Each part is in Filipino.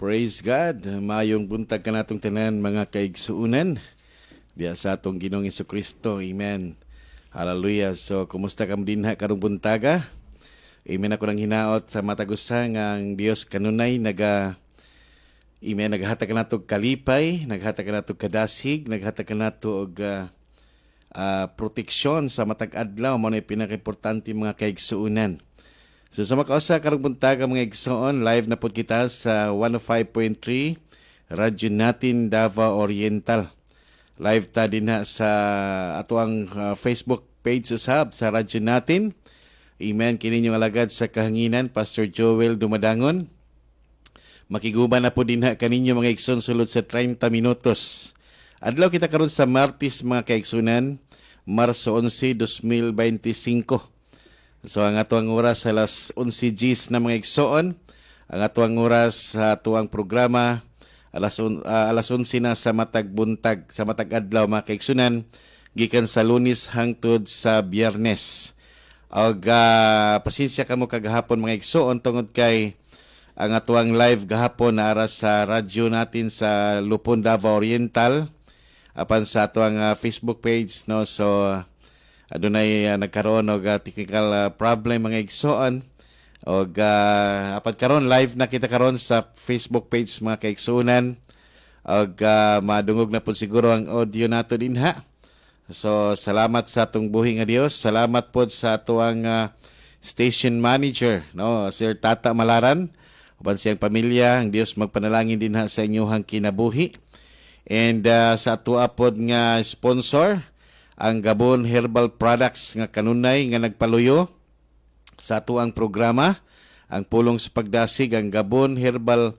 Praise God. Mayong buntag ka natong tanan mga kaigsuunan. Diya sa atong Ginoong Jesucristo. Amen. Hallelujah. So, kumusta kam dinha karong buntaga? Amen ako nang hinaot sa matagusa nga ang Dios kanunay naghatag ka nato kalipay, naghatag ka nato kadasig, naghatag ka nato og proteksyon sa matag adlaw mo na pinaka-importante mga kaigsuunan. So sa makausa karong buntaga mga igsoon, live na pod kita sa 105.3 Radyo Natin Davao Oriental. Live ta din sa atuang Facebook page usab sa Radyo Natin. Amen. Kini yung alagad sa kahanginan, Pastor Joel Dumadangon. Makiguban na po din kaninyo mga igsoon sulod sa 30 minutos. Adlaw kita karon sa Martes mga kaigsunan, Marso 11, 2025. So ang atuang oras sa alas 11 Gs na mga igsoon, ang atuang oras sa atuang programa alas 11 na sa matag buntag, sa matag adlaw mga kaigsunan, gikan sa Lunes hangtod sa Biyernes. Og pasensya kamo kagahapon mga igsoon tungod kay ang atuang live gahapon na ara sa radyo natin sa Lupon Davao Oriental apan sa atuang Facebook page, no. So adunay nagkaroon og technical problem mga igsoon og apan karon live na kita karon sa Facebook page mga kaigsunan og madungog na pud siguro ang audio nato dinha. So salamat sa atong buhi nga Dios, salamat pod sa atuang station manager, no, Sir Tata Malaran uban siyang pamilya. Ang Dios magpanalangin dinha sa inyong kinabuhi. And sa atua pod nga sponsor ang Gabon Herbal Products nga kanunay nga nagpaluyo sa atuang programa, ang pulong sa pagdasig, ang Gabon Herbal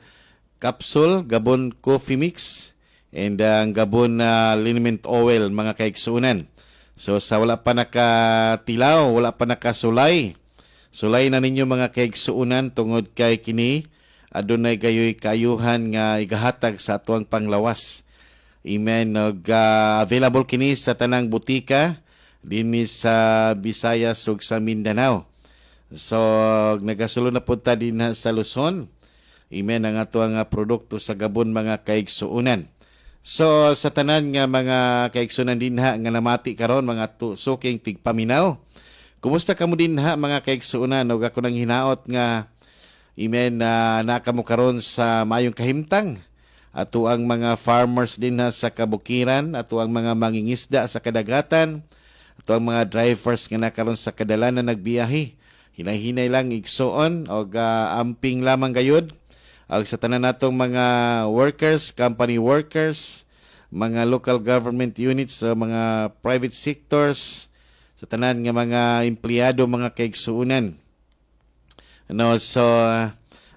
Capsule, Gabon Coffee Mix, and ang Gabon Liniment Oil mga kaigsunan. So sa wala pa nakatilaw, wala pa nakasulay, sulay na ninyo mga kaigsuunan tungod kay kini adunay gayoy kayuhan nga igahatag sa atuang panglawas. Amen. Available kini sa tanang butika dinhi sa Visayas ug sa Mindanao. So nagasulod na pud ta din sa Luzon. Amen, ang atuang produkto sa Gabon mga kaigsuunan. So sa tanan nga mga kaigsuunan dinha nga namati karon mga suking tigpaminaw. Kumusta kamo dinha mga kaigsuunan? Og ako nang hinaot nga amen nakamo karon sa mayong kahimtang. Ato ang mga farmers din sa kabukiran, ato ang mga mangingisda sa kadagatan, ato ang mga drivers nga nakaroon sa kadalanan nagbiyahe. Hinay-hinay lang igsoon o amping lamang gayud. Og sa tanan natong mga workers, company workers, mga local government units, mga private sectors, sa tanan nga mga empleyado, mga kaigsuunan. No, so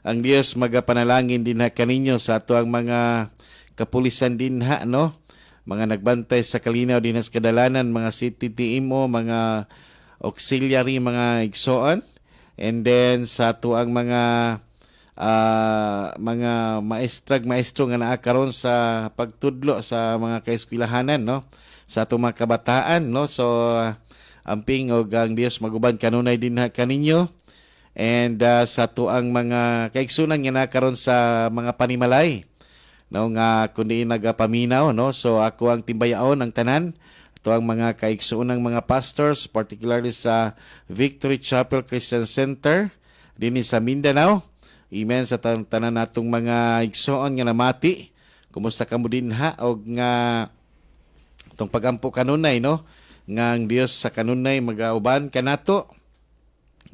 ang Dios magapanalangin din kaninyo sa ato ang mga kapulisan din no? Mga nagbantay sa kalinaw din sa kadalanan, mga city TMO, mga auxiliary, mga igsoon. And then sa ato ang mga maestro nga naa karon sa pagtudlo sa mga kaeskwelahanan, no? Sa ato mga kabataan, no? So amping og ang Dios maguban kanunay din kaninyo. And sa tuang mga kaigsunan nga nakaroon sa mga panimalay, no, nga kundi nagapaminaw, no. So ako ang timbayaon ng tanan, ito ang mga kaigsunan ng mga pastors, particularly sa Victory Chapel Christian Center dinhi sa Mindanao. Amen, sa tanan natong mga igsoon nga namati. Kumusta kamo dinha og nga itong pagampo kanunay, no, nga ang Dios sa kanunay magauban kanato,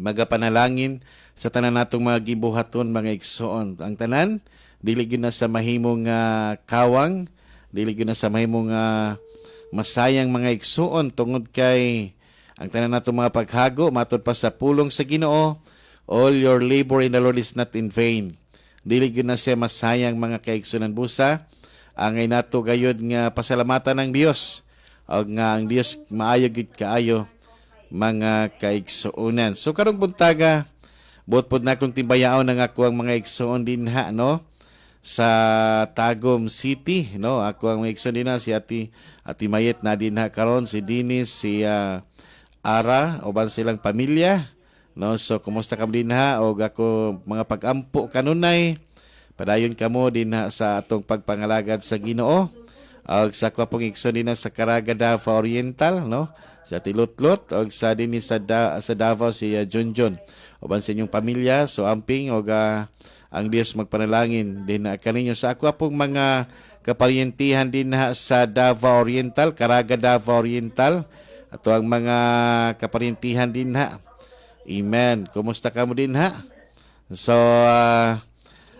magapanalangin sa tanan natong mga gibuhaton mga igsoon. Ang tanan dili gyud na sa mahimong kawang, dili gyud na sa mahimong masayang mga igsoon tungod kay ang tanan natong mga paghago matud pa sa pulong sa Ginoo, all your labor in the Lord is not in vain. Dili gyud na siya masayang mga kaigsunan busa. Angay nato gayud nga pasalamatan ng Dios og nga ang Dios maayo gid kaayo mga kaigsuunan. So karong buntaga, buot pod na kong timbayaon ng ako ang mga igsuon dinha, no, sa Tagum City, no. Ako ang mga igsuon dinha si Ati Mayet na dinha karon, si Dinis, si Ara, uban silang pamilya, no. So kumusta ka dinha og ako mga pagampo kanunay Padayon kamo din sa atong pagpangalagad sa Ginoo. Og sa ko pong igsoon din sa Caraga Davao Oriental, no? Sa Tilutlot og sa dinhi sa Davao si Junjun. Uban sa inyong pamilya, so amping og ang Dios magpanalangin din kaninyo sa ako pong mga kaparyentihan din sa Davao Oriental, Caraga Davao Oriental. Ato ang mga kaparyentihan din Amen. Kumusta ka mo din So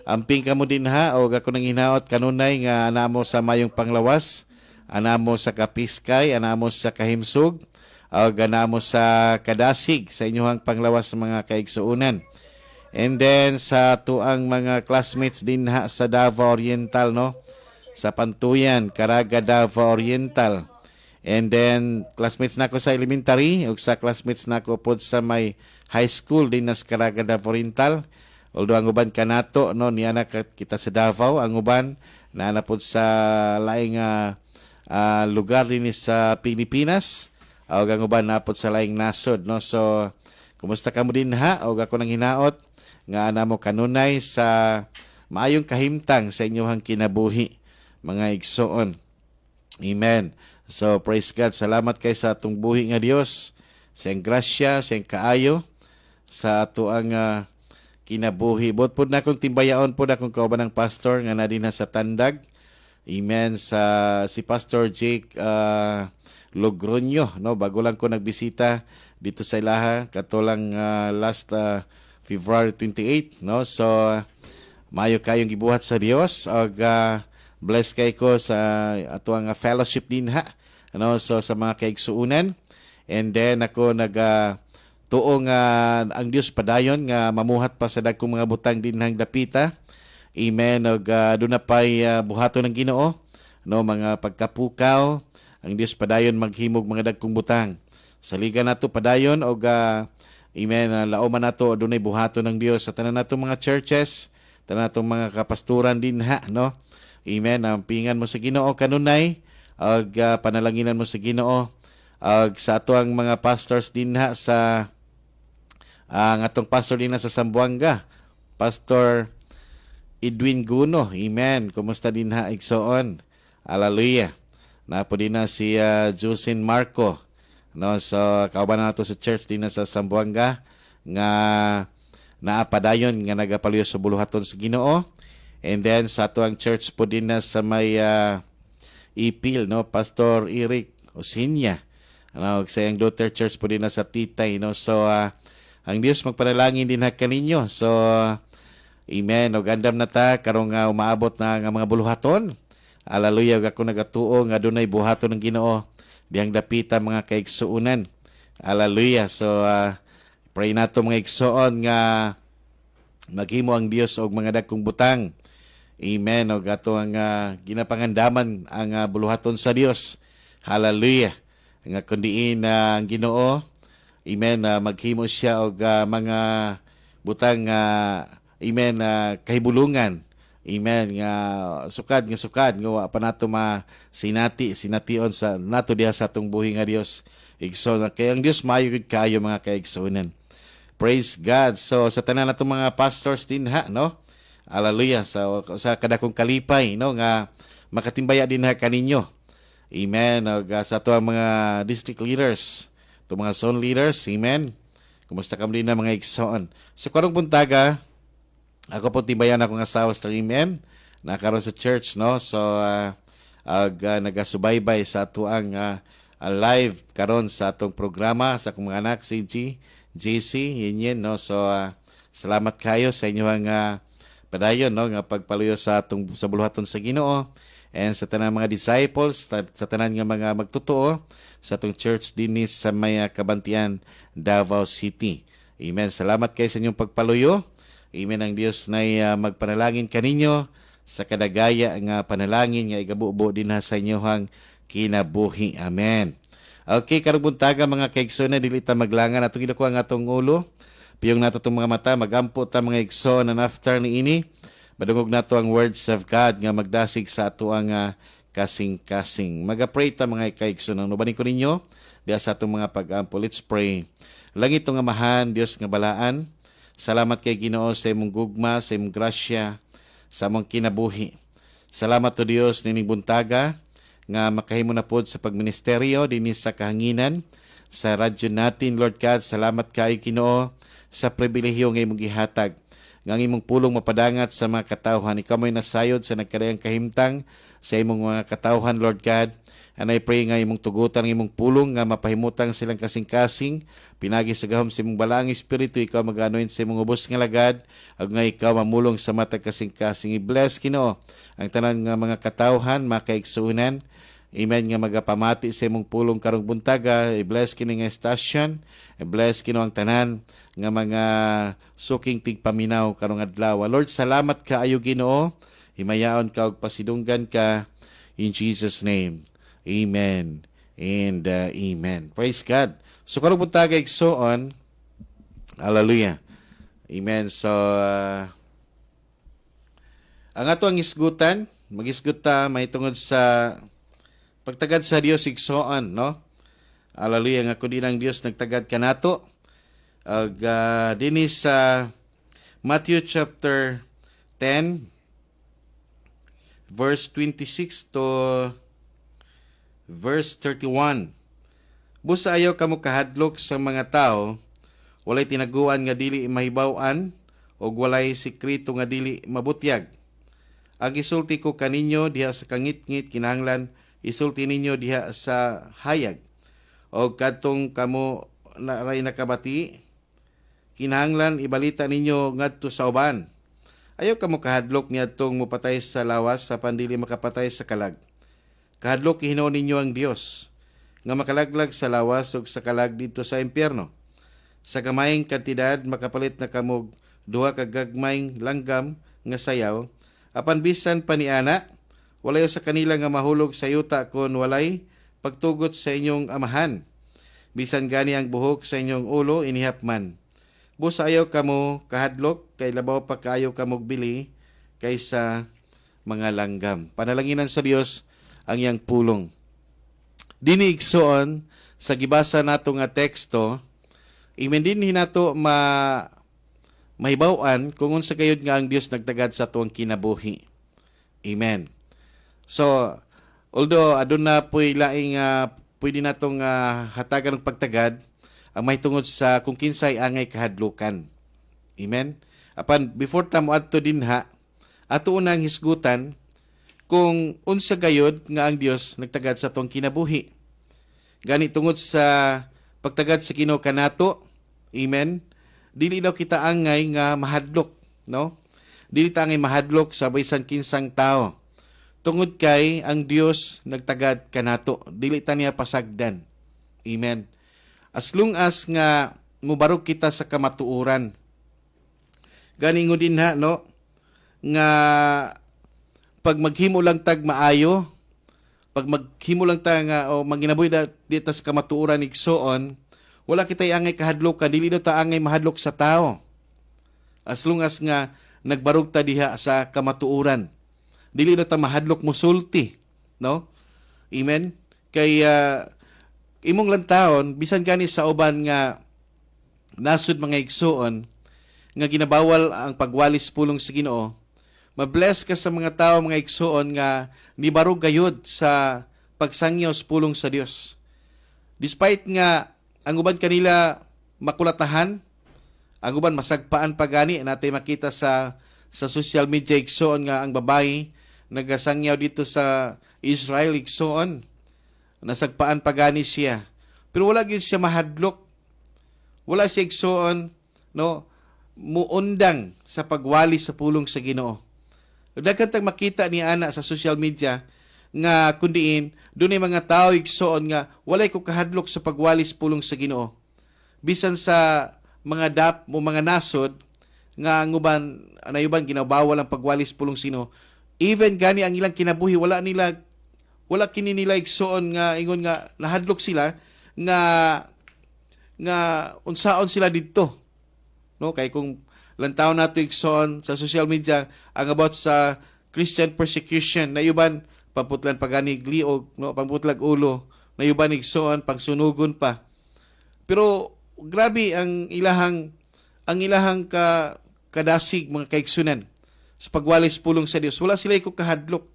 amping ka mo din o ako nang hinaot kanunay nga anamo sa mayong panglawas, anamo sa Kapiskay, anamo sa Kahimsug, o anamo sa Kadasig sa inyong panglawas sa mga kaigsuunan. And then sa tuang mga classmates din sa Davao Oriental, no? Sa Pantuyan, Caraga Davao Oriental. And then classmates nako sa elementary ug sa classmates nako pod sa may high school din sa Caraga Davao Oriental. Although ang uban kanato no niya na kita sa Davao, ang uban na napod sa laing lugar din sa Pilipinas, o ang uban napod sa laing nasod, no. So kumusta ka mo din o ako nang hinaot nga namo kanunay sa maayong kahimtang sa inyong kinabuhi mga igsoon. Amen. So praise God, salamat kay sa atong buhi nga Dios, sa grasya, sa kaayo sa ato ang kinabuhi. Bot po na akong timbayaon po na akong kauban ng pastor nga na din sa Tandag. Amen. Si Pastor Jake Logroño, no? Bago lang ko nagbisita dito sa ilaha katulang last February 28, no? So maayo kayong gibuhat sa Dios og bless kay ko sa atuang fellowship din no? So sa mga kaigsuunan. And then ako tuong ang Dios padayon nga mamuhat pa sa dagkong mga butang din hang dapita. Amen. Og doon na pa'y buhato ng Ginoo, no, mga pagkapukaw, ang Dios padayon maghimog mga dagkong butang. Saligan nato padayon og amen, laoman nato dunay buhato ng Dios sa tanan nato mga churches, tanan nato mga kapasturan din no. Amen. Ampingan mo sa Ginoo kanunay og panalanginan mo sa Ginoo og sa ato ang mga pastors din sa ang atong pastor din sa Zamboanga, Pastor Edwin Guno. Amen. Kumusta din igsoon? Hallelujah. Napo din si Jusin Marco. No, so kauban na nato sa church din sa Zamboanga nga naapadayon nga nagapaluyo sa buluhaton sa Ginoo. And then sa ato ang church po din sa may Ipil, no, Pastor Eric Osinya. Ano, sa yung daughter church po din sa Titay, no. So ang Dios magpanalangin din kaninyo. So amen. Og andam na ta karong umaabot na nga mga buluhaton. Hallelujah. Ako nagatuo nga dunay buhaton ng Ginoo dihang dapita mga kaigsuunan. Hallelujah. So pray nato mga igsoon nga maghimo ang Dios og mga dagkong butang. Amen. Og ato ang ginapangandaman ang buluhaton sa Dios. Hallelujah. Nga kundiin ang Ginoo, amen, maghimo siya og mga butang amen, kahibulungan. Amen, nga sukad nga wa pa nato sination sa nato diha sa atong buhi nga Dios. Igsoon kay ang Dios maayo gid kaayo mga kaigsuonan. Praise God. So sa tanan natong mga pastors din no. Hallelujah. Sa kadakong kalipay, no, nga makatimbaya din kaninyo. Amen. Og sa ato ang mga district leaders, to mga zone leaders, amen. Kumusta ka din na mga igsoon? So karong buntaga, ako po timbayan akong asawa sa amen, nakaroon sa church, no. So nagasubaybay sa ato ang live karon sa atong programa sa akong mga anak si JC, yun, no. So salamat kayo sa inyong padayon, no, nga pagpaluyo sa atong sa buluhaton sa Ginoo. And sa tanang mga disciples, sa tanan nga mga magtotoo, sa atong church din sa may Kabantian, Davao City. Amen. Salamat kayo sa inyong pagpaluyo. Amen. Ang Dios na magpanalangin kaninyo sa kadagaya nga panalangin nga igabubo din sa inyong kinabuhi. Amen. Okay, karong buntaga mga kaigsoon na dili ta maglangan atong gidakuha ang atong ulo. Piyong nato itong mga mata, magampo ta mga igsoon and after ni ini. Madungog nato ang words of God nga magdasig sa ato ang kasing-kasing. Mag-pray ta mga kaigsoon. Ang nubanin ko ninyo, diya sa atong mga pag-ampo. Let's pray. Langit nga mahan, Dios nga balaan. Salamat kay Ginoo sa imong gugma, sa imong grasya, sa among kinabuhi. Salamat to Dios nining buntaga nga makahimo na pod sa pagministeryo dinhi sa kahanginan sa radyo natin, Lord God. Salamat kaayo Ginoo sa pribilehiyo nga imong gihatag nga imong pulong mapadangat sa mga katawhan. Ikaw mo'y nasayod sa nagkarayang kahimtang sa imong mga katawhan, Lord God. And I pray nga imong tugutan, imong pulong nga mapahimutang silang kasing-kasing. Pinagi sa gahom sa imong balaang espiritu, ikaw mag-anoint sa imong ubos nga lagad. Ag nga ikaw mamulong sa matag kasing-kasing. I-bless Ginoo ang tanan nga mga katawhan, makaigsuunan. Amen nga magapamati sa imong pulong karong buntaga. I-bless kini nga stasyon. I-bless kino ang tanan nga mga suking tigpaminaw karong adlaw. Lord, salamat ka ayo Ginoo. Himayaon ka og pasidunggan ka in Jesus name. Amen and amen. Praise God. So karong buntaga igsoon. Hallelujah. Amen. So ang ato ang isgutan, mag-isgut ta may tungod sa pagtagad sa Dios igsoon, no? Hallelujah, nga kundi ng Dios nagtagad kanato. Ag dinhi sa Matthew chapter 10 verse 26 to verse 31. Busa ayaw kamo kahadlok sa mga tao, walay tinaguan nga dili mahibaw-an o walay sikreto nga dili mabutyag. Ang isulti ko kaninyo diha sa kangit-ngit kinahanglan isulti ninyo diha sa hayag. O kadtong kamo naray nakabati, kinahanglan ibalita ninyo ngadto sa uban. Ayaw kamo kahadlok niadtong mopatay sa lawas sa pandili makapatay sa kalag. Kahadlok Hinuon ninyo ang Dios nga makalaglag sa lawas ug sa kalag dito sa impyerno. Sa gamayng kantidad makapalit na kamo duha ka gagmayng langgam nga sayaw, apan bisan paniana walay sa kanila nga mahulog sa yuta kon walay pagtugot sa inyong amahan. Bisan gani ang buhok sa inyong ulo inihapman. Busa ayaw kamo kahadlok kay labaw pa kaayo kamo bili kaysa mga langgam. Panalanginan sa Dios ang iyang pulong. Dini igsoon sa gibasa nato nga teksto, imen din hinato mahibaw-an kung unsa gayud nga ang Dios nagtagad sa tuwang kinabuhi. Amen. So, although adun na po'y laing pwede natong hatagan ng pagtagad, ang may tungod sa kung kinsay angay kahadlukan. Amen? Apan, before tamo adto dinha, ato unang hisgutan kung unsa gayod nga ang Dios nagtagad sa tong kinabuhi. Gani tungod sa pagtagad sa Ginoo kanato, amen, dili daw kita angay nga mahadlok, no? Dili ta angay mahadlok sa bisan kinsang tao. Tungod kay ang Dios nagtagad kanato, dili ta niya pasagdan. Amen. As long as nga mubarog kita sa kamatuoran. Gani ngo din ha, no, nga pag maghimo lang tag maayo, pag maghimo lang ta nga o maginaboy dita sa kamatuoran igsoon, wala kitay angay kahadlokan, dili daw ta angay mahadlok sa tao. As long as nga nagbarog ta diha sa kamatuoran. Dili na ta mahadlok musulti, no? Amen. Kay imong lantahon bisan gani sa uban nga nasud mga igsoon nga ginabawal ang pagwalis pulong sa Ginoo. Mabless ka sa mga tao mga igsoon nga nibarog gayud sa pagsangyaw pulong sa Dios. Despite nga ang uban kanila makulatahan, ang uban masagpaan pa gani natay makita sa social media igsoon nga ang babae nagasangyaw dito sa Israel igsoon. Nasagpaan pa gani siya. Pero wala gyud siya mahadlok. Wala siya igsoon, no, muundang sa pagwali sa pulong sa Ginoo. Daghan tag makita ni ana sa social media nga kundiin dunay mga tao igsoon nga walay ko kahadlok sa pagwali sa pulong sa Ginoo. Bisan sa mga mga nasod nga ang uban anayuban ginabawal ang pagwali sa pulong sa Ginoo. Even gani ang ilang kinabuhi wala kini nila igsoon nga ingon nga nahadlok sila nga unsaon sila didto, no? Kay kung lantaw nato igsoon sa social media ang about sa Christian persecution, nayuban pamputlan pagani gliog, no, pamputlag ulo, nayuban igsoon pagsunugon pa. Pero grabe ang ilahang kadasig mga kaigsunan sa pagwalis pulong sa Dios. Wala sila ko kahadlok.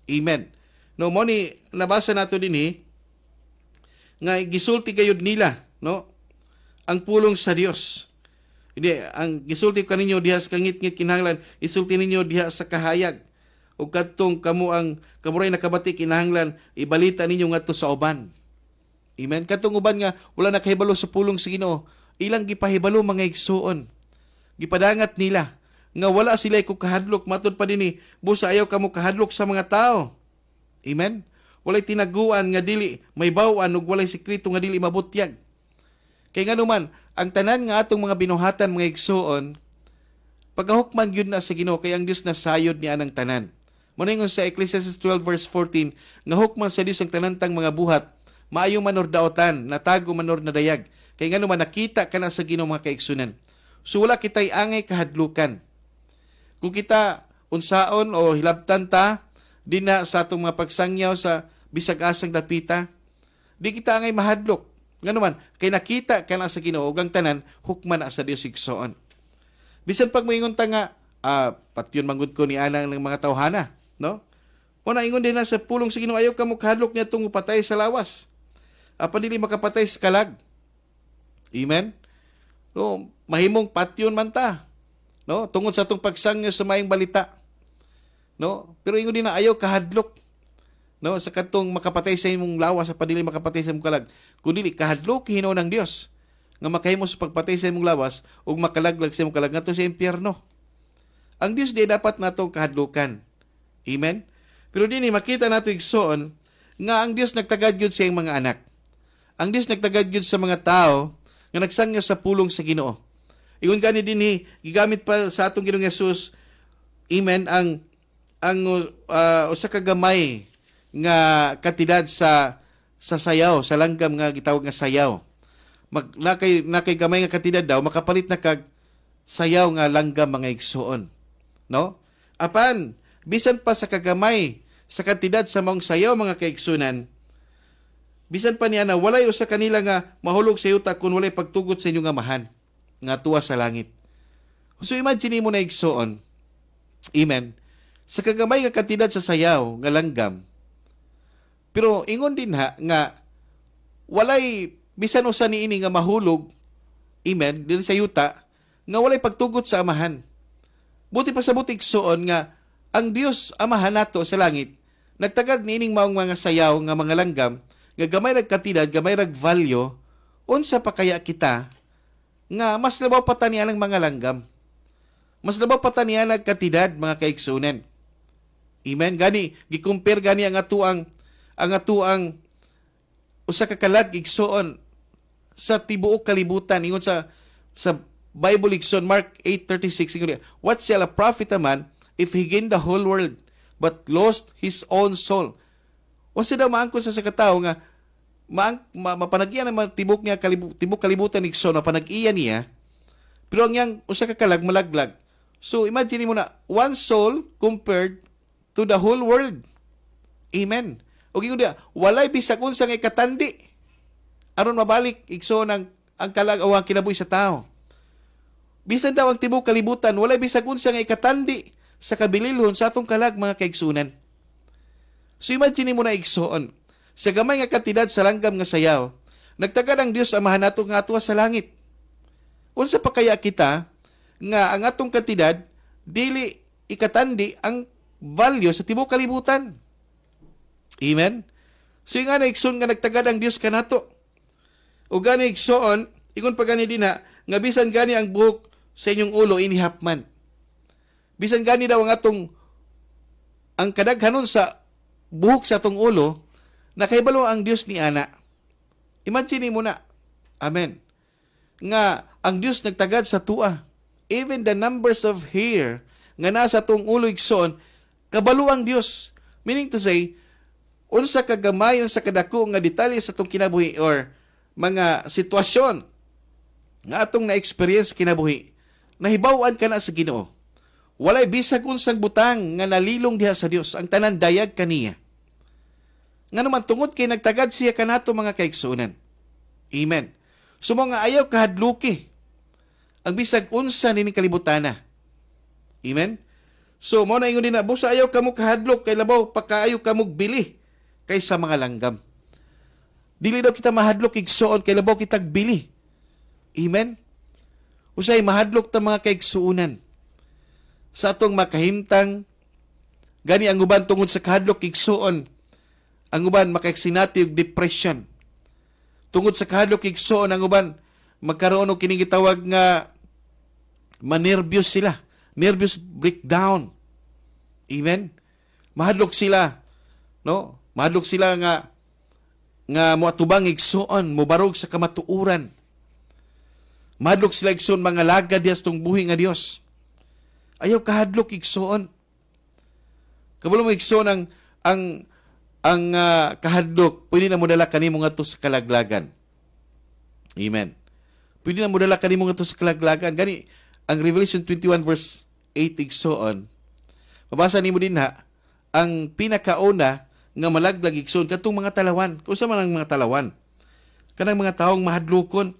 Amen. No, mo ni nabasa nato dinhi nga gisulti gayud nila, no? Ang pulong sa Dios. Hindi, ang gisulti kaninyo diha sa kangit-ngit kinahanglan, isulti ninyo diha sa kahayag. Ug kadtong kamuray nakabati kinahanglan, ibalita ninyo ngadto sa uban. Amen. Kadtong uban nga wala nakahibalo sa pulong sa Ginoo, ilang gipahibalo mga igsuon. Gipadangat nila nga wala sila ko kahadlok matud pa dinhi, busa ayaw kamo kahadlok sa mga tao. Amen. Walay tinaguan nga dili may baw-an ug walay sekreto nga dili mabutyag. Kay nganuman, ang tanan nga atong mga binuhatan mga igsuon, pagahukman gyud na sa Ginoo kay ang Dios nasayod niya anang tanan. Moningon sa Ecclesiastes 12 verse 14, nga hukman sa Dios ang tanantang mga buhat, maayo manor daotan, natago manor na dayag. Kay nganuman nakita kana sa Ginoo mga kaigsunan. So wala kitay angay kahadlukan. Kung kita unsaon o hilabtan ta din na sa atong mga pagsangyaw sa bisag asang dapita, di kita angay mahadlok. Nganuman, kay nakita kana sa Ginoo ug ang tanan hukman na sa Dios igsoon. Bisan pag moingon ta nga patyon manggod ko ni anang ng mga tawhana, no? Una ingon din na sa pulong sa Ginoo ayaw kamo kahadlok niya tong patay sa lawas. Apan dili makapatay sa kalag. Amen. No, mahimong patyon man ta. No, tungod sa atong pagsangyo sa maayong balita. No, pero ingon din na ayaw kahadlok. No, sa katong makapatay sa imong lawas sa padili makapatay sa imong kalag. Kundi kahadlok hinaw ng Dios nga makahimo sa pagpatay sa imong lawas ug makalaglag sa imong kalag ngadto sa impyerno. Ang Dios di dapat nato kahadlukan. Amen. Pero dinhi makita nato igsoon nga ang Dios nagtagad gyud sa iyang mga anak. Ang Dios nagtagad gyud sa mga tao nga nagsangyo sa pulong sa Ginoo. Ingon gani dinhi gigamit pa sa atong Ginoong Hesus, amen, ang usa ka gamay nga katidad sa sayaw, sa langgam nga gitawag nga sayaw. Nakay gamay nga katidad daw makapalit na kag sayaw nga langgam mga igsuon. No? Apan bisan pa sa kagamay sa katidad sa maong sayaw mga kaigsunan, bisan pa niya na walay usa kanila nga mahulog sa yuta kung walay pagtugot sa inyong amahan nga tuwa sa langit. So imagine mo na igsuon. Amen. Sa kagamay nga katidad sa sayaw nga langgam, pero ingon din nga walay bisan usa niini nga mahulog, amen, din sa yuta nga walay pagtugot sa amahan. Buti pa sa buti igsuon nga ang Dios amahan nato sa langit nagtagad niining maong mga sayaw nga mga langgam nga gamay rag katidad, gamay rag value, unsa pa kaya kita nga mas labaw pa taniya ng mga langgam. Mas labaw pa taniya ng katidad mga kaigsunan. Amen. Gani gi-compare gani ang atuang usa ka kalag igsuon sa tibuok kalibutan ingon sa Bible igsoon Mark 8:36 ingon, what shall a profit a man if he gain the whole world but lost his own soul? O sila maangkon sa katawo nga mapanag-iya na tibok niya tibok kalibutan igsoon na panag-iya niya, pero ang yang usa ka kalag malaglag. So imagine mo na one soul compared to the whole world. Amen. O ingon dia, walay bisag unsa nga ikatandi aron mabalik igsoon ang kalag o ang kinabuhi sa tao. Bisan daw ang tibok kalibutan, walay bisag unsa nga ikatandi sa kabililhon sa atong kalag mga kaigsunan. So imagine mo na igsoon, sa gamay nga katidad sa langgam nga sayaw, nagtagad ang Dios amahan nato nga atuwa sa langit. Unsa pa kaya kita nga ang atong katidad dili ikatandi ang value sa tibok kalibutan. Amen. So nga na igsoon nga nagtagad ang Dios kanato. O gani igsoon, ingon pa gani din nga bisan gani ang buhok sa inyong ulo inihapman. Bisan gani daw ang kadaghanon sa buhok sa atong ulo, nakahibalo ang Dios ni ana. Imagine mo na. Amen. Nga ang Dios nagtagad sa tua. Even the numbers of hair nga nasa atong ulo igsoon, kabalo ang Dios. Meaning to say, unsa kagamayon sa kadako nga detalye sa atong kinabuhi or mga sitwasyon nga atong na-experience kinabuhi, nahibaw-an ka na sa Ginoo. Walay bisag unsang butang nga nalilong diha sa Dios, ang tanan dayag kaniya. Nga naman tungod kay nagtagad siya kanato mga kaigsunan. Amen. Sumo nga ayaw kahadluki ang bisag unsa nining kalibutana. Amen. So mo na ingon din na busa ayaw kamo kahadlok kay labaw pagkaayo kamo bili kaysa mga langgam. Dili daw kita mahadlok igsuon kay labaw kitag bili. Amen. Usay mahadlok ta mga kaigsuunan. Sa atong makahimtang gani ang uban tungod sa kahadlok igsuon. Ang uban makaiksinati og depression. Tungod sa kahadlok igsuon ang uban magkaroon og kining gitawag nga manervyos sila. Nervous breakdown. Amen. Mahadlok sila, no? Mahadlok sila nga moatubang igsuon, mobarog sa kamatuuran. Mahadlok sila igsuon mga lagad dias tong buhi nga Dios. Ayaw kahadlok igsuon. Kabalo mo igsuon ang kahadlok, pwede na mo dala kanimo ngadto sa kalaglagan. Amen. Pwede na mo dala kanimo ngadto sa kalaglagan. Gani ang Revelation 21 verse 8 igsuon. Mabasa nimo din ha, ang pinakauna nga malaglag igsuon katong mga talawan. Kung sa man ang mga talawan? Kanang mga taong mahadlokon.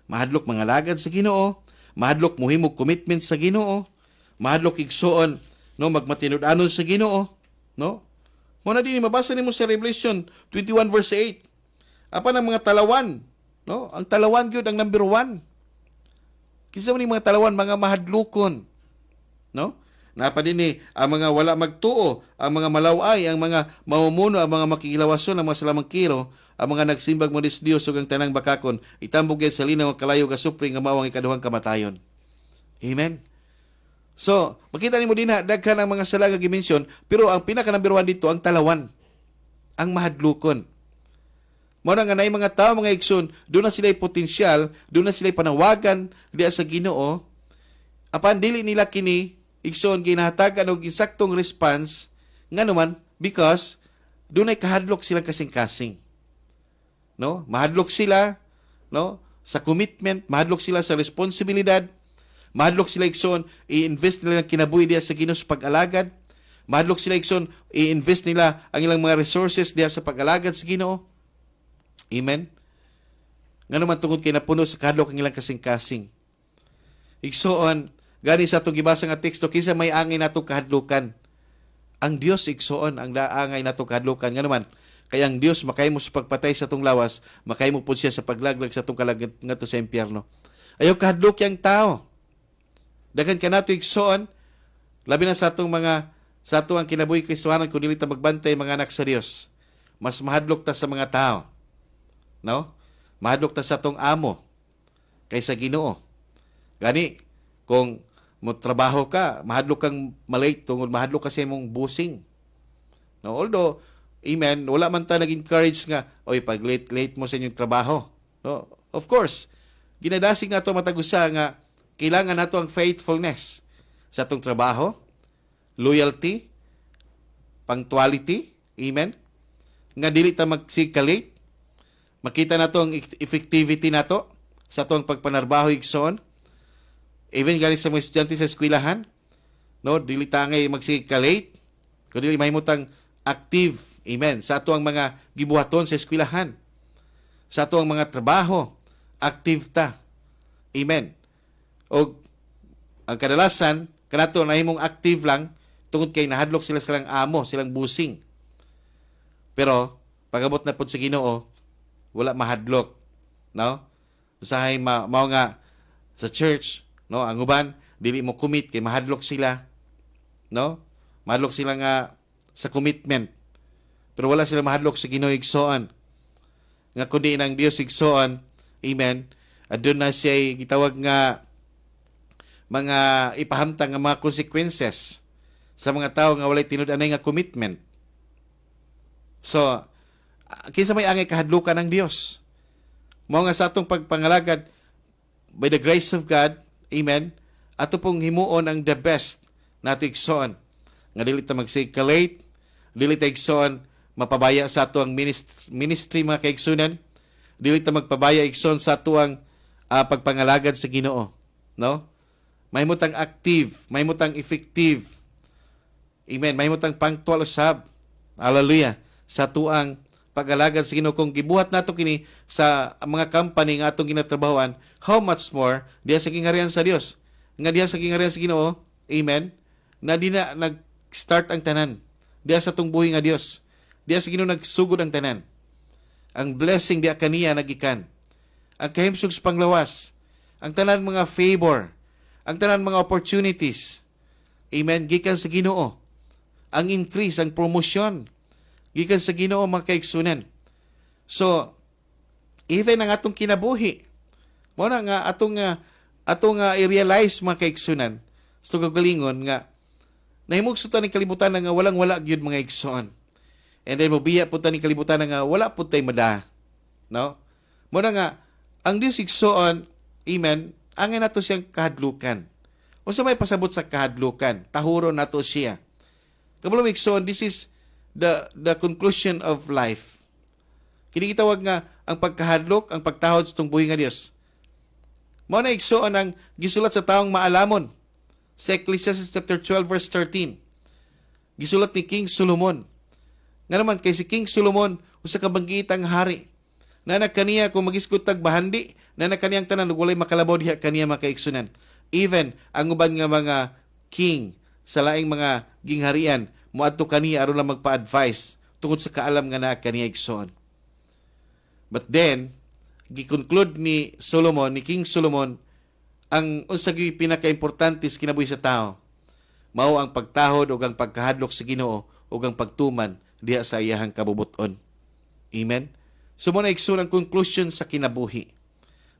Mahadlok mga lagad sa Ginoo, mahadlok mohimog commitment sa Ginoo, mahadlok igsuon no magmatinud-anon sa Ginoo, no? Mo na din mabasa nimo sa Revelation 21 verse 8. Apan ang mga talawan, no? Ang talawan gyud ang number 1. Kinsa man ni mga talawan, mga mahadlokon. No? Napa dinhi ang mga wala magtuo, ang mga malaway, ang mga mamumuno, ang mga makikilawason, ang mga salamangkiro, ang mga nagsimbag mo dis Dios ug ang tanang bakakon, itambog gyud sa linaw nga kalayo ka supring nga mao ang ikaduhang kamatayon. Amen. So, makita nimo din daghan ang mga sala nga gimensyon, pero ang pinaka number 1 dito ang talawan, ang mahadlokon. Mao na nga nay mga tao mga igsoon, doon na sila'y potensyal, doon na sila'y panawagan diya sa Ginoo. Apan dili nila kini igsoon ginahatagan og insaktong response nganuman because doon ay kahadlok sila kasing-kasing. No? Mahadlok sila, no? Sa commitment, mahadlok sila sa responsibilidad, mahadlok sila igsoon i-invest nila ang kinabuhi diya sa Ginoo sa pag-alagad. Mahadlok sila igsoon i-invest nila ang ilang mga resources diya sa pag-alagad sa Ginoo. Amen? Nga naman tungkol kay napuno sa kahadlok ang ilang kasing-kasing. Igsoon, gani sa itong gibasa nga teksto, kinsa may angay natong kahadlukan. Ang Dios igsoon, ang daangay natong kahadlukan. Nga naman, kaya ang Dios makahimo sa pagpatay sa itong lawas, makahimo po siya sa paglaglag sa itong kalagad nga to sa impyerno. Ayaw kahadlok yang tao. Daghan ka nato igsoon, labi na sa itong sa itong ang kinabuhi Kristohanan, kung dili ta magbantay mga anak sa Dios. Mas mahadlok ta sa mga tao. No? Mahadlok ta sa tong amo kaysa Ginoo. Gani kung mo trabaho ka, mahadlok kang malate tungod mahadlok ka sa imong busing. No, although amen, wala man ta nag-encourage nga oy pag late mo sa inyong trabaho. No? Of course, ginadasig nato matagusa nga kailangan nato ang faithfulness sa atong trabaho, loyalty, punctuality, amen. Nga dili ta magsikalate. Makita nato ang effectivity nato sa atong pagpanarbaho igsoon. Even galing sa mga estudyante sa eskwelahan, no, dili ta ngay magsikalate, kundi mahimutang active, amen, sa ato ang mga gibuhaton sa eskwelahan. Sa ato ang mga trabaho, active ta. Amen. O ang kadalasan, kanato nahimong active lang tungod kay nahadlok sila silang amo, silang busing. Pero pagabot na pud sa Ginoo, wala mahadlok, no? Usahay mao nga sa church, no, ang uban dili mo commit kay mahadlok sila, no? Mahadlok sila nga sa commitment. Pero wala sila mahadlok sa Ginoo igsoon. Nga kundi nang Dios igsoon, amen. Adun na siya gitawag nga mga ipahamtang nga mga consequences sa mga tao nga walay tinud-anay nga commitment. So, kinsa may angay kahadlukan ng Dios. Mao nga sa atong pagpangalagad by the grace of God, amen, ato pong himuon ang the best nato igsoon. Nga dili ta magsikalate, dili ta igsoon mapabaya sa ato ang ministry mga kaigsunan, dili ta magpabaya igsoon sa ato ang pagpangalagad sa Ginoo, no? Mahimutang active, mahimutang effective. Amen, mahimutang punctual usab. Hallelujah. Sa tuang pag-alagad sa Ginoo, kung gibuhat nato kini sa mga company nga atong ginatrabahoan, how much more diya sa kingharian sa Dios, nga diya sa kingharian sa Ginoo, amen, na di na nag-start ang tanan. Diya sa tong buhi nga Dios. Diya sa Ginoo nagsugod ang tanan. Ang blessing diya kaniya nagikan. Ang kahimsog sa panglawas. Ang tanan mga favor. Ang tanan mga opportunities. Amen. Gikan sa Ginoo. Ang increase, ang promotion. Gikan sa Ginoo mga kaigsunan. So, even ang atong kinabuhi, mo na nga atong i-realize mga kaigsunan, sa kagalingon nga, nahimugso ta ni kalibutan nga walang-wala gyud mga igsoon. And then mobiya po ta ni kalibutan nga wala po tay mada. No? Mo na nga ang Dios igsoon, amen, angay nato siyang kahadlukan. Unsa may pasabot sa kahadlukan? Tahuro nato siya. Kabalo igsoon, this is the conclusion of life. Kini gitawag nga ang pagkahadlok, ang pagtahod sa tong buhi nga Dios. Mao na igsoon ang gisulat sa taong maalamon. Sa Ecclesiastes chapter 12 verse 13. Gisulat ni King Solomon. Nga naman kay si King Solomon usa ka banggitang hari. Na kaniya kung magisgot tag bahandi, na kaniyang tanan ug walay makalabaw diha kaniya makaigsunan. Even ang uban nga mga king sa laing mga gingharian moadto kaniya aron lang magpa-advise tungod sa kaalam nga naa kaniya igsoon. But then gi-conclude ni King Solomon, ang unsa gyud pinakaimportante sa kinabuhi sa tao mao ang pagtahod ug ang pagkahadlok sa Ginoo ug ang pagtuman diha sa iyahang kabubuton. Amen. So mo na igsoon ang conclusion sa kinabuhi.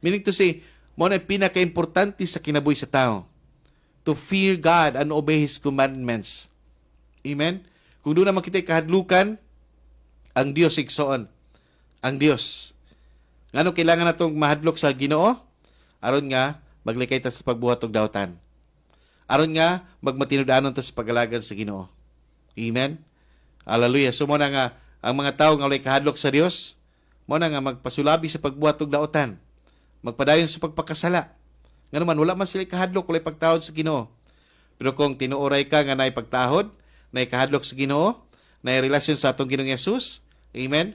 Meaning to say, mo na pinakaimportante sa kinabuhi sa tao to fear God and obey His commandments. Amen. Kung doon naman kita kahadlukan, ang Dios igsoon. Ang Dios. Ngano kailangan natong mahadlok sa Ginoo? Aron nga maglikay ta sa pagbuhat og daotan. Aron nga magmatinud-anon ta sa pagalagad sa Ginoo. Amen. Hallelujah. So mo na nga ang mga tawo nga walay kahadlok sa Dios, mo na nga magpasulabi sa pagbuhat og daotan. Magpadayon sa pagpakasala. Nga naman wala man sila kahadlok walay pagtahod sa Ginoo. Pero kung tinuoray ka nga naay pagtahod, naay kahadlok sa Ginoo, naay relasyon sa atong Ginoong Hesus, amen.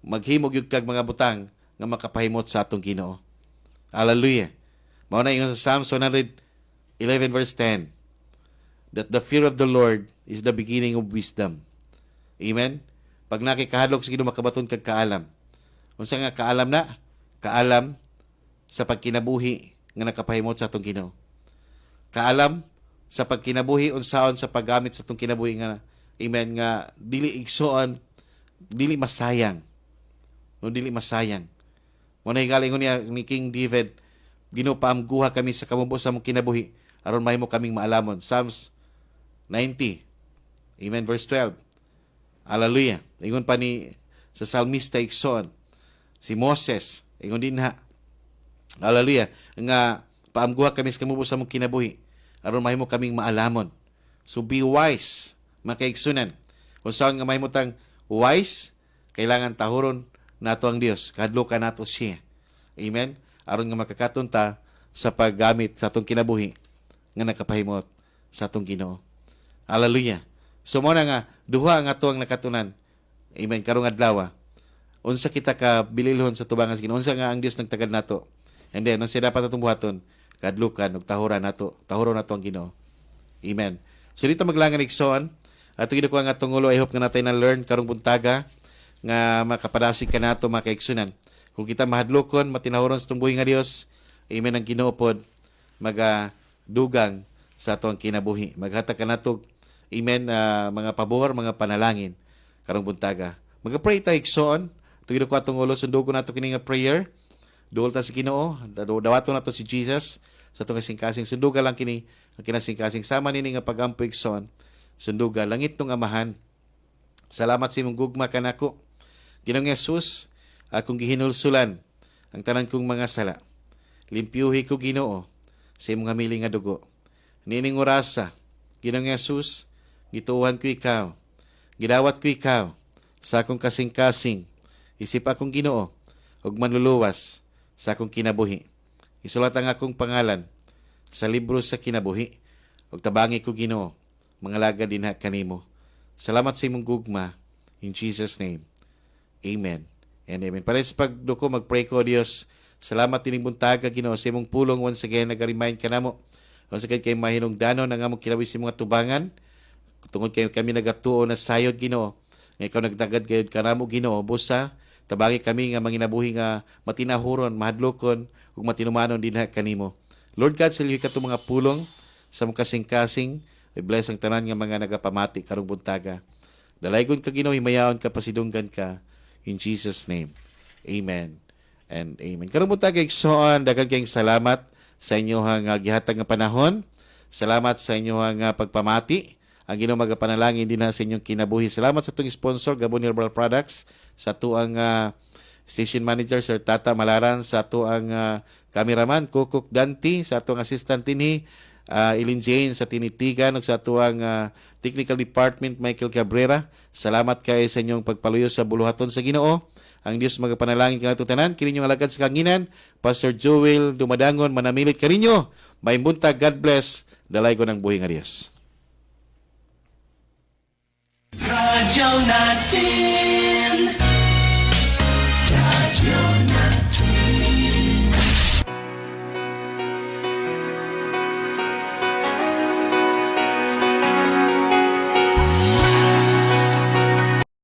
Maghimog yun kag mga butang nga makapahimot sa atong Ginoo. Hallelujah. Mao na ingon sa Psalms 111 verse 10, that the fear of the Lord is the beginning of wisdom. Amen. Pag nakikahadlok sa Ginoo makabaton kag kaalam. Unsa nga kaalam na? Kaalam sa pagkinabuhi nga nakapahimot sa atong Ginoo. Kaalam sa pagkinabuhi unsaon sa paggamit sa atong kinabuhi nga, amen, nga dili igsoon, dili masayang. No, dili masayang. Mo na galingon niya ni King David, Ginoo paamguha kami sa kamubo sa among kinabuhi aron mahimo kaming maalamon. Psalms 90. Amen verse 12. Hallelujah. Ingon pa ni sa psalmista igsoon si Moses, ingon din ha. Hallelujah. Nga paamguha kami sa kamubo sa among kinabuhi aron mahimo kaming maalamon. So be wise, makaigsunan. Kung saan nga mahimo tang wise, kailangan tahuron nato ang Dios, kahadlukan nato siya. Amen. Aron nga makakaton ta sa paggamit sa atong kinabuhi nga nakapahimot sa atong Ginoo. Hallelujah. So mo na nga duha ang ato ang nakatunan. Amen. Karong adlaw. Unsa kita ka bililhon sa tubangan sa Ginoo? Unsa nga ang Dios nagtagad nato? And then unsa dapat atong buhaton? Kadlukan ug tahuran nato ang Ginoo. Amen. So dito maglangan igsoon. Ato gid ko ang atong ulo. I hope nga natay na learn karong buntaga nga makapadasig ka nato makaigsunan. Kung kita mahadlokon, matinahuron sa tungbuhi nga Dios, amen, ang Ginoo pod magadugang sa atong kinabuhi. Maghatag ka nato, amen, mga pabor, mga panalangin karong buntaga. Magapray ta igsoon. Tugid ko atong ulo, sundugo nato kini nga prayer. Duol ta sa Ginoo, dawaton nato si Jesus sa atong kasing-kasing. Sunduga lang kini ang kinasing-kasing sama nini nga pagampo igsoon. Sunduga langit tong Amahan. Salamat sa imong gugma kanako. Ginoong Hesus, akong gihinulsulan ang tanan kong mga sala. Limpyuhi ko Ginoo sa imong hamiling nga dugo. Nining orasa, Ginoong Hesus, gituuhan ko ikaw. Gidawat ko ikaw sa akong kasing-kasing. Isip akong Ginoo ug manluluwas sa akong kinabuhi. Isulat ang akong pangalan sa libro sa kinabuhi ug tabangi ko Ginoo mga lagad dinha kanimo. Salamat sa imong gugma in Jesus name. Amen. And amen. Para sa pagduko, mag-pray ko, Dios. Salamat tining buntaga, Ginoo, sa imong pulong once again, nag-remind ka namo Kung sa kay mahinungdanon ang among kilawis mga tubangan, tungod kay kami nagatuo na sayod Ginoo, nga ikaw nagdagad kayod kanamo Ginoo, busa tabagi kami nga manginabuhi nga matinahuron, mahadlokon ug matinumanon dinha kanimo. Lord God, silbi ka mga pulong sa mong kasing-kasing, i-bless ang tanan nga mga nagapamati karong buntaga. Dalaygon ka Ginoo, himayaon ka, pasidunggan ka. In Jesus' name. Amen and amen. Karong buntaga, igsoon, daghang kayong salamat sa inyong gihatag nga panahon. Salamat sa inyong pagpamati. Ang Ginoo magapanalangin din sa inyong kinabuhi. Salamat sa itong sponsor, Gabon Herbal Products, sa tuang station manager, Sir Tata Malaran, sa tuang cameraman, Kukuk Danti, sa tuang assistant tinhi, Eileen Jane, sa tinitigan, ug sa tuang technical department, Michael Cabrera. Salamat kay sa inyong pagpaluyo sa buluhaton sa Ginoo. Ang Dios magapanalangin kanatong tanan, kini inyong alagad sa kanginan, Pastor Joel Dumadangon, manamilit kaninyo. May buntag, God bless. Dalay ko ng buhi nga Dios. Radyo natin.